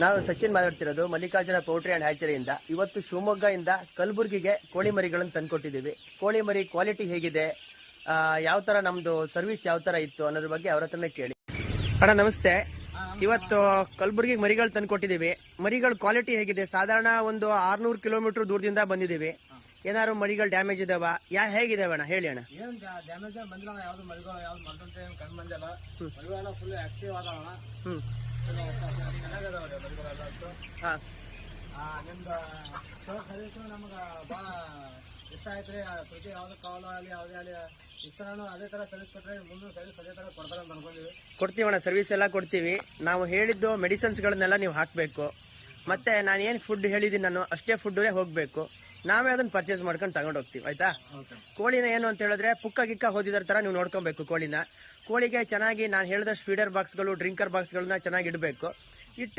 ನಾವು ಸಚಿನ್ ಮಾತಾಡ್ತಿರೋದು Mallikarjuna poultry and ಹ್ಯಾಚರಿಯಿಂದ. ಇವತ್ತು ಶಿವಮೊಗ್ಗದಿಂದ ಕಲಬುರಗಿಗೆ ಕೋಳಿ ಮರಿಗಳನ್ನು ತಂದ್ಕೊಟ್ಟಿದ್ದೀವಿ. ಕೋಳಿ ಮರಿ ಕ್ವಾಲಿಟಿ ಹೇಗಿದೆ, ಯಾವ ತರ ನಮ್ದು ಸರ್ವಿಸ್ ಯಾವ ತರ ಇತ್ತು ಅನ್ನೋದ್ರ ಬಗ್ಗೆ ಅವ್ರ ಹತ್ರನೇ ಕೇಳಿ. ಅಣ್ಣ ನಮಸ್ತೆ. ಇವತ್ತು ಕಲಬುರಗಿಗೆ ಮರಿಗಳು ತಂದ್ಕೊಟ್ಟಿದ್ದೀವಿ. ಮರಿಗಳ ಕ್ವಾಲಿಟಿ ಹೇಗಿದೆ? ಸಾಧಾರಣ ಒಂದು 600 ಕಿಲೋಮೀಟರ್ ದೂರದಿಂದ ಬಂದಿದ್ದೀವಿ. ಏನಾದ್ರು ಮರಿಗಳು ಡ್ಯಾಮೇಜ್ ಇದಾವ? ಹೇಗಿದಾವೆ ಅಣ್ಣ ಹೇಳಿ ಅಣ್ಣ. ಏನ್ ಡ್ಯಾಮೇಜ್ ಬಂದಿಲ್ಲ, ಯಾವ್ದು ಮರಿಗಳು ಯಾವ್ದು ಮಾಡ್ಕೊಂಡ್ರೆ ಏನ್ ಕಮ್ಮಿ ಬಂದಿಲ್ಲ. ಮರಿಗಳು ಫುಲ್ ಆಕ್ಟಿವ್ ಆದವಣ. ಚೆನ್ನಾಗದವ್ರಿ ಮರಿಗಳೆಲ್ಲ. ನಿಮ್ದು ಸರ್ವಿಸ್ ನಮ್ಗ ಬಹಳ ಇಷ್ಟ ಆಯ್ತ್ರಿ. ಪ್ರತಿ ಯಾವ್ದು ಕಾಲ್ ಆಗಲಿ ಯಾವ್ದೇ ಆಗಲಿ ಇಷ್ಟನೂ ಅದೇ ತರ ಸರ್ವಿಸ್ ಕೊಟ್ರೆ ಮುಂದೆ ಸರ್ವಿಸ್ ಅದೇ ತರ ಕೊಡ್ತಾರೆ ಅಂತ ಅನ್ಕೊಂಡಿವಿ. ಕೊಡ್ತೀವಣ್ಣ, ಸರ್ವಿಸ್ ಎಲ್ಲ ಕೊಡ್ತೀವಿ. ನಾವು ಹೇಳಿದ್ದು ಮೆಡಿಸಿನ್ಸ್ ಗಳನ್ನೆಲ್ಲ ನೀವು ಹಾಕಬೇಕು. ಮತ್ತೆ ನಾನು ಏನು ಫುಡ್ ಹೇಳಿದ್ದೀನಿ ನಾನು ಅಷ್ಟೇ ಫುಡ್ ಹೋಗ್ಬೇಕು. ನಾವೇ ಅದನ್ನ ಪರ್ಚೇಸ್ ಮಾಡ್ಕೊಂಡು ತಗೊಂಡು ಹೋಗ್ತೀವಿ, ಆಯ್ತಾ? ಕೋಳಿನ ಏನು ಅಂತ ಹೇಳಿದ್ರೆ ಪುಕ್ಕ ಗಿಕ್ಕ ಹೋದಿದ್ರ ತರ ನೀವು ನೋಡ್ಕೊಬೇಕು. ಕೋಳಿಗೆ ಚೆನ್ನಾಗಿ ನಾನು ಹೇಳಿದಷ್ಟು ಫೀಡರ್ ಬಾಕ್ಸ್ಗಳು, ಡ್ರಿಂಕರ್ ಬಾಕ್ಸ್ಗಳನ್ನ ಚೆನ್ನಾಗಿ ಇಡಬೇಕು.